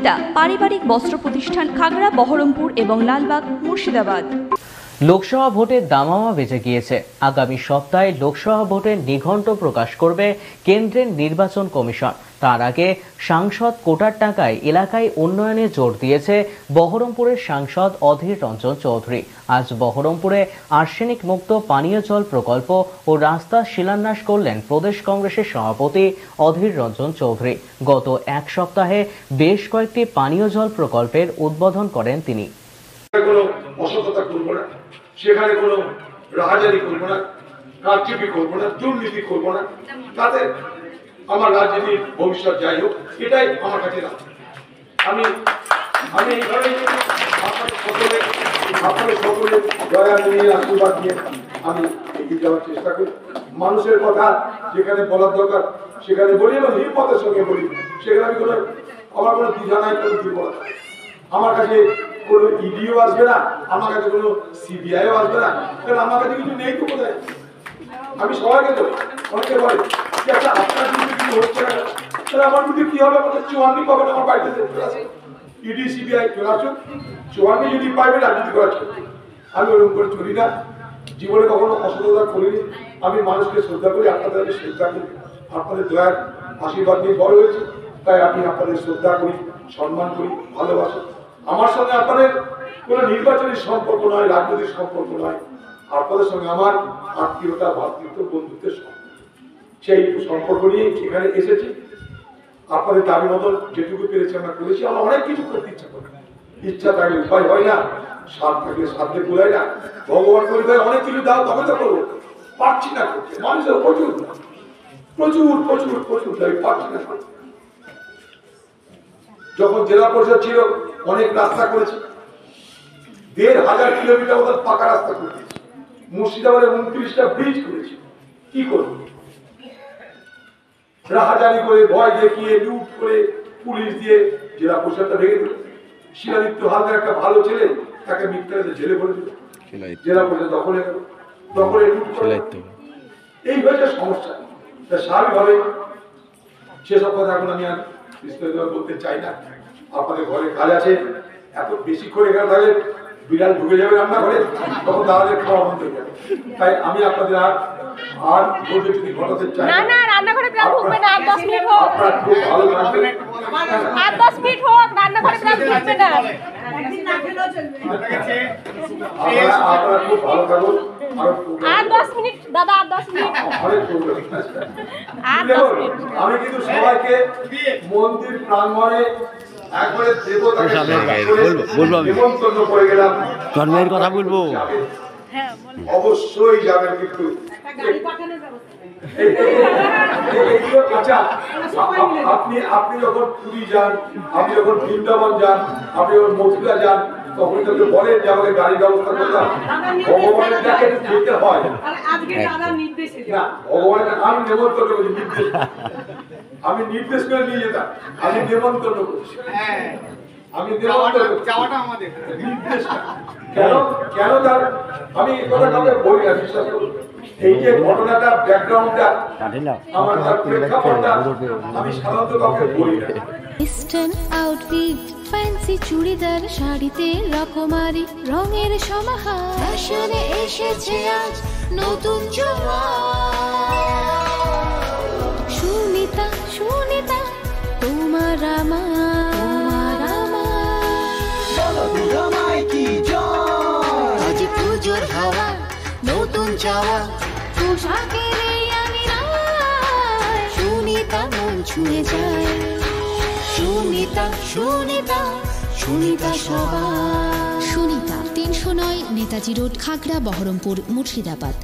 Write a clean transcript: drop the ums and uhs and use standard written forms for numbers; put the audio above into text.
সুনিতা পারিবারিক বস্ত্র প্রতিষ্ঠান, খাগড়া, বহরমপুর এবং লালবাগ, মুর্শিদাবাদ। লোকসভা ভোটের দামামা বেজে গিয়েছে। আগামী সপ্তাহে লোকসভা ভোটের নিঘণ্ট প্রকাশ করবে কেন্দ্রের নির্বাচন কমিশন। তার আগে সাংসদ কোটার টাকায় এলাকায় উন্নয়নে জোর দিয়েছে বহরমপুরের সাংসদ অধীর রঞ্জন চৌধুরী। আজ বহরমপুরে আর্সেনিক মুক্ত পানীয় জল প্রকল্প ও রাস্তা শিলান্যাস করলেন প্রদেশ কংগ্রেসের সভাপতি অধীর রঞ্জন চৌধুরী। গত এক সপ্তাহে বেশ কয়েকটি পানীয় জল প্রকল্পের উদ্বোধন করেন তিনি। সেখানে কোনো রাহাজানি করবো না, কারচুপি করবো না, দুর্নীতি করবো না, তাতে আমার রাজনীতির ভবিষ্যৎ যাই হোক, এটাই আমার কাছে না। আমি এইভাবেই আপনাদের সকলে দয়া নিয়ে আশীর্বাদ নিয়ে আমি এগিয়ে যাওয়ার চেষ্টা করি। মানুষের কথা যেখানে বলার দরকার সেখানে বলি এবং হিম্মতের সঙ্গে বলি। সেখানে আমি আমার কোনো দ্বিধা নাই, কোনো দুর্বলতা। আমার কাছে কোনো ইডিও আসবে না, আমার কাছে কোনো সিবিআইও আসবে না, কারণ আমার কাছে কিছু নেই তো কোথায়। আমি সবাইকে তো অনেকে বলে যে আচ্ছা আপনার বিরুদ্ধে কি হচ্ছে না, তাহলে আমার বিরুদ্ধে কি হবে? আমাদের চুয়ান্নি পাবেন আমার বাড়িতে ইডি সিবিআই চলে আসুন, চুয়ান্নি যদি পাইবে রাজনীতি করা চলবে। আমি ওরকম করে চলি না, জীবনে কখনো অসততা করিনি। আমি মানুষকে শ্রদ্ধা করি, আপনাদের আমি শ্রদ্ধা করি, আপনাদের দয়ার আশীর্বাদ নিয়ে বড় হয়েছে, তাই আমি আপনাদের শ্রদ্ধা করি, সম্মান করি, ভালোবাসি। আমার সঙ্গে আপনাদের কোনো নির্বাচনী সম্পর্ক নয়, রাজনৈতিক সম্পর্ক নয়, আপনাদের সঙ্গে আমার আত্মীয়তা, ভাতৃত্ব, বন্ধুত্বের সম্পর্ক। সেই সম্পর্ক নিয়ে এখানে এসেছি। আপনাদের দাবি মতন যেটুকু পেরেছি আমরা করেছি। আমরা অনেক কিছু করতে ইচ্ছা করি, ইচ্ছা থাকলে উপায় হয় না, সাথ থাকলে সাধ্যে কুলায় না। ভগবান করে ভাই অনেক কিছু দাও তবে তো করবো, পারছি না করতে। মানুষের প্রচুর প্রচুর প্রচুর প্রচুর দাবি, পারছি না। যখন জেলা পরিষদ ছিল অনেক রাস্তা করেছে, ১,৫০০ কিলোমিটার মতো পাকা রাস্তা করেছে, মুর্শিদাবাদে ২৯টা ব্রিজ করেছে। কি করব? রাহাজানি করে, ভয় দেখিয়ে, লুট করে, পুলিশ দিয়ে জেলা পরিষদটা ভেঙে দিল। শিলাদিত্য হালদার একটা ভালো ছেলে, তাকে মিথ্যা জেলে ভরে দিল, জেলা পরিষদ দখলে গেল, দখলে লুট করে। এই হয়েছে সমস্যা। স্বাভাবিকভাবে সেসব কথা এখন আমি আর বিস্তারিত বলতে চাই না। আপনাদের ঘরে কাজ আছে, এত বেশি করে এখানে থাকে বিড়াল ঢুকে যাবে রান্নাঘরে, তখন দাদাদের খাওয়া বন্ধ হয়ে যাবে। তাই আমি আপনাদের আর বলতে যদি ঘটাতে চাই না, না রান্নাঘরে বিড়াল ঢুকবে না। 10 মিনিট হোক, আপনারা খুব ভালো থাকবেন, 10 মিনিট হোক রান্নাঘরে বিড়াল ঢুকবে না। আপনারা খুব ভালো থাকুন। আর 10 মিনিট দাদা, আর 10 মিনিট। আমি কিন্তু সবাইকে মন্দির প্রাঙ্গণে একবারে দেবতাকে নিমন্ত্রণ করে গেলাম, জন্মের কথা বলবো, অবশ্যই যাবেন। কিন্তু আপনি যখন পুরী যান, আপনি যখন বৃন্দাবন যান, আপনি যখন মথুরা যান, তখন তাকে বলেন যে আমাকে গাড়ি ব্যবস্থা করতাম। ভগবানের যাকে যেতে হয় না, ভগবানের আমি নেমন্তন্ন করি, নির্দেশ আমি নির্দেশ করে নিয়ে যেতাম, আমি নেমন্তন্ন করছি। আমি যাওয়াটা আমাদের নির্দেশ কেন তার আমি কথা কাউকে বলি না, বিশ্বাস করুন। এই যে ঘটনাটা, ব্যাকগ্রাউন্ডটা, আমার তার প্রেক্ষাপটটা আমি সাধারণত কাউকে বলি না। ইস্টার্ন আউটফিট, ফ্যান্সি চুড়িদার, শাড়িতে রকমারি রঙের সমাহার, ফ্যাশনে এসেছে আজ নতুন সুনিতা, সুনিতা তোমার আমার আজ পুজোর হাওয়া, নতুন চাওয়া, পোশাকের আমি সুনিতা মন ছুঁয়ে যায়। সুনিতা, সুনিতা, সুনিতা সবার। সুনিতা ৩০৯ নেতাজি রোড, খাগড়া, বহরমপুর, মুর্শিদাবাদ।